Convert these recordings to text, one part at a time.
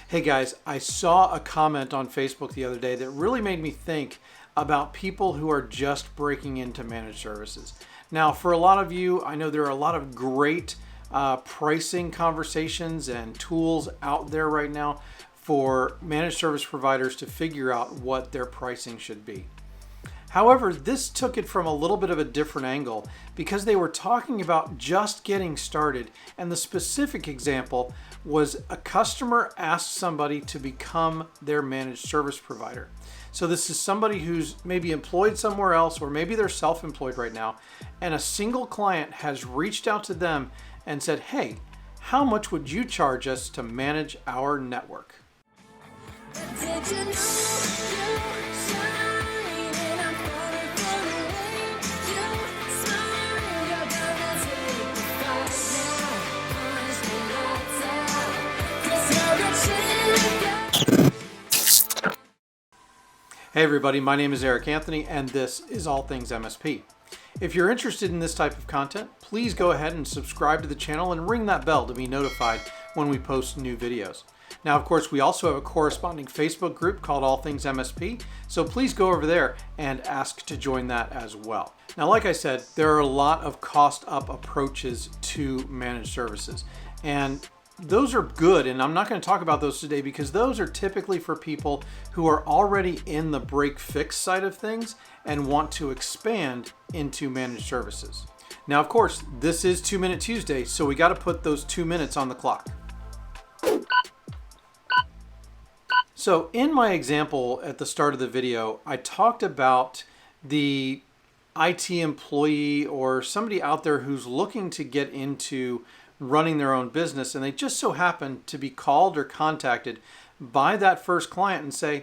Hey guys, I saw a comment on Facebook the other day that really made me think about people who are just breaking into managed services. Now, for a lot of you, I know there are a lot of great pricing conversations and tools out there right now for managed service providers to figure out what their pricing should be. However, this took it from a little bit of a different angle because they were talking about just getting started. And the specific example was a customer asked somebody to become their managed service provider. So this is somebody who's maybe employed somewhere else, or maybe they're self-employed right now. And a single client has reached out to them and said, hey, how much would you charge us to manage our network? Hey everybody, my name is Eric Anthony and this is All Things MSP. If you're interested in this type of content, please go ahead and subscribe to the channel and ring that bell to be notified when we post new videos. Now, of course, we also have a corresponding Facebook group called All Things MSP, so please go over there and ask to join that as well. Now, like I said, there are a lot of cost up approaches to managed services, and those are good, and I'm not going to talk about those today because those are typically for people who are already in the break-fix side of things and want to expand into managed services. Now, of course, this is 2 Minute Tuesday, so we got to put those 2 minutes on the clock. So in my example at the start of the video, I talked about the IT employee or somebody out there who's looking to get into running their own business, and they just so happen to be called or contacted by that first client and say,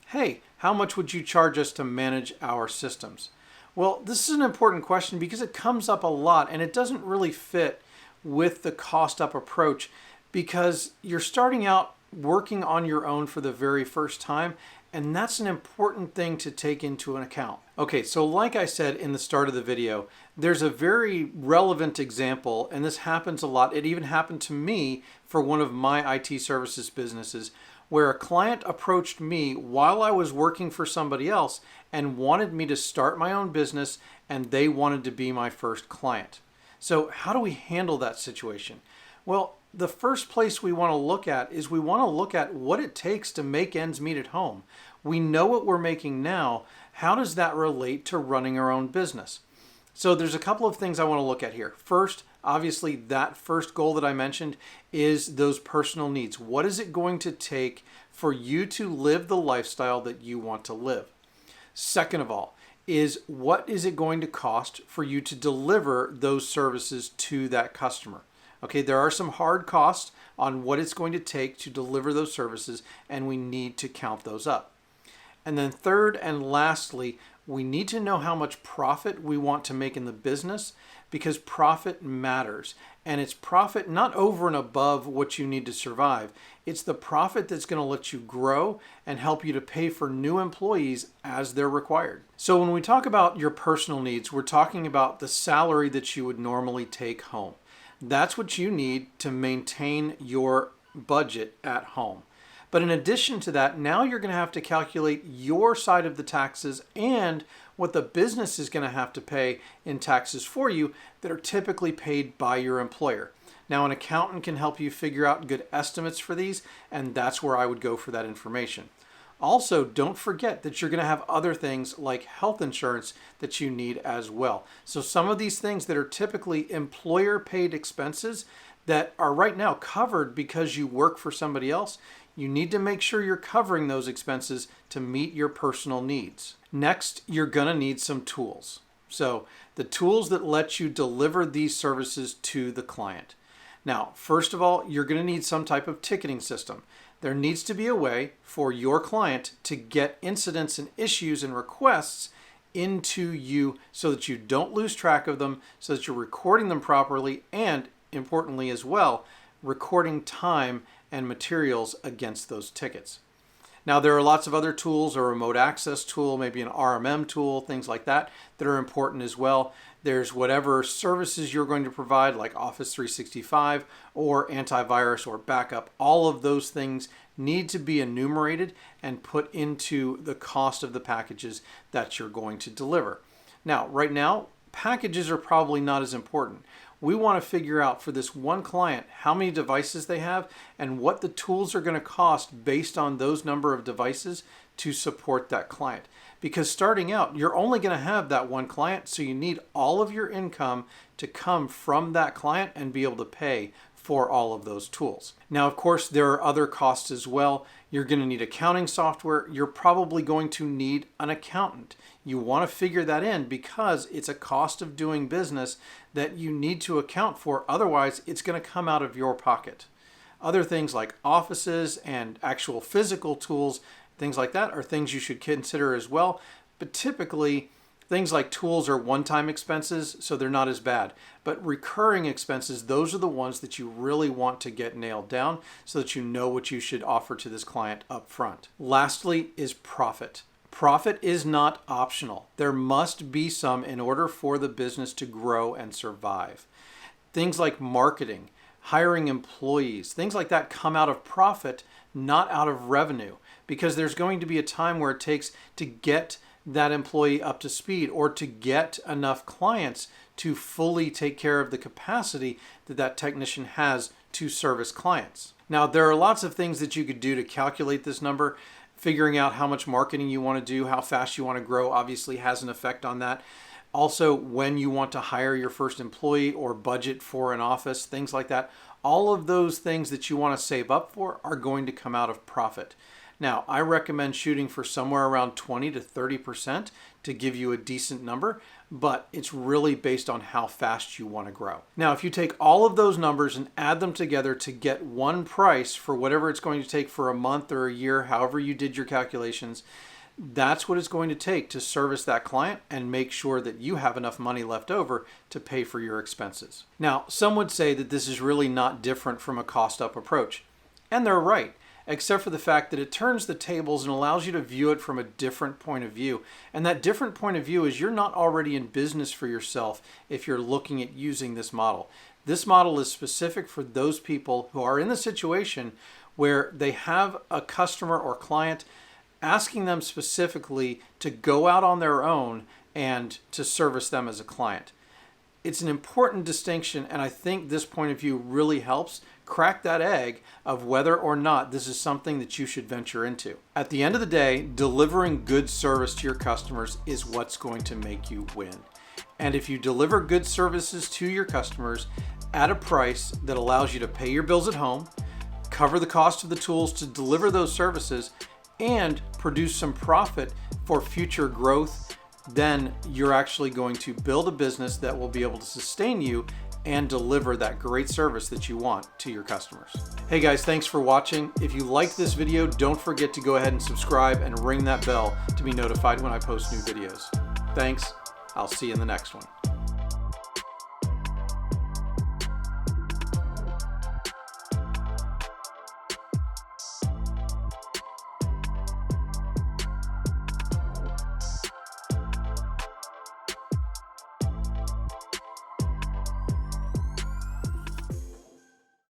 hey, how much would you charge us to manage our systems? Well, this is an important question because it comes up a lot and it doesn't really fit with the cost up approach because you're starting out working on your own for the very first time, and that's an important thing to take into an account. Okay, so like I said in the start of the video, there's a very relevant example, and this happens a lot. It even happened to me for one of my IT services businesses, where a client approached me while I was working for somebody else and wanted me to start my own business, and they wanted to be my first client. So how do we handle that situation? Well, the first place we want to look at is we want to look at what it takes to make ends meet at home. We know what we're making now. How does that relate to running our own business? So there's a couple of things I want to look at here. First, obviously, that first goal that I mentioned is those personal needs. What is it going to take for you to live the lifestyle that you want to live? Second of all, is what is it going to cost for you to deliver those services to that customer? Okay, there are some hard costs on what it's going to take to deliver those services, and we need to count those up. And then third and lastly, we need to know how much profit we want to make in the business, because profit matters. And it's profit not over and above what you need to survive. It's the profit that's going to let you grow and help you to pay for new employees as they're required. So when we talk about your personal needs, we're talking about the salary that you would normally take home. That's what you need to maintain your budget at home. But in addition to that, now you're going to have to calculate your side of the taxes and what the business is going to have to pay in taxes for you that are typically paid by your employer. Now, an accountant can help you figure out good estimates for these, and that's where I would go for that information. Also, don't forget that you're going to have other things like health insurance that you need as well. So some of these things that are typically employer-paid expenses that are right now covered because you work for somebody else, you need to make sure you're covering those expenses to meet your personal needs. Next, you're going to need some tools. So the tools that let you deliver these services to the client. Now, first of all, you're going to need some type of ticketing system. There needs to be a way for your client to get incidents and issues and requests into you so that you don't lose track of them, so that you're recording them properly, and importantly as well, recording time and materials against those tickets. Now, there are lots of other tools, a remote access tool, maybe an RMM tool, things like that are important as well. There's whatever services you're going to provide, like Office 365 or antivirus or backup. All of those things need to be enumerated and put into the cost of the packages that you're going to deliver. Now, right now, packages are probably not as important. We want to figure out for this one client how many devices they have and what the tools are going to cost based on those number of devices to support that client. Because starting out, you're only going to have that one client, so you need all of your income to come from that client and be able to pay for all of those tools. Now, of course, there are other costs as well. You're going to need accounting software. You're probably going to need an accountant. You want to figure that in because it's a cost of doing business that you need to account for. Otherwise, it's going to come out of your pocket. Other things like offices and actual physical tools, things like that, are things you should consider as well. But typically, things like tools are one-time expenses, so they're not as bad. But recurring expenses, those are the ones that you really want to get nailed down so that you know what you should offer to this client up front. Lastly is profit. Profit is not optional. There must be some in order for the business to grow and survive. Things like marketing, hiring employees, things like that come out of profit, not out of revenue, because there's going to be a time where it takes to get that employee up to speed or to get enough clients to fully take care of the capacity that that technician has to service clients. Now, there are lots of things that you could do to calculate this number. Figuring out how much marketing you want to do, how fast you want to grow, obviously has an effect on that. Also, when you want to hire your first employee or budget for an office, things like that. All of those things that you want to save up for are going to come out of profit. Now, I recommend shooting for somewhere around 20 to 30% to give you a decent number, but it's really based on how fast you want to grow. Now, if you take all of those numbers and add them together to get one price for whatever it's going to take for a month or a year, however you did your calculations, that's what it's going to take to service that client and make sure that you have enough money left over to pay for your expenses. Now, some would say that this is really not different from a cost-up approach, and they're right, except for the fact that it turns the tables and allows you to view it from a different point of view. And that different point of view is you're not already in business for yourself if you're looking at using this model. This model is specific for those people who are in the situation where they have a customer or client asking them specifically to go out on their own and to service them as a client. It's an important distinction, and I think this point of view really helps crack that egg of whether or not this is something that you should venture into. At the end of the day, delivering good service to your customers is what's going to make you win. And if you deliver good services to your customers at a price that allows you to pay your bills at home, cover the cost of the tools to deliver those services, and produce some profit for future growth, then you're actually going to build a business that will be able to sustain you and deliver that great service that you want to your customers. Hey guys, thanks for watching. If you liked this video, don't forget to go ahead and subscribe and ring that bell to be notified when I post new videos. Thanks. I'll see you in the next one.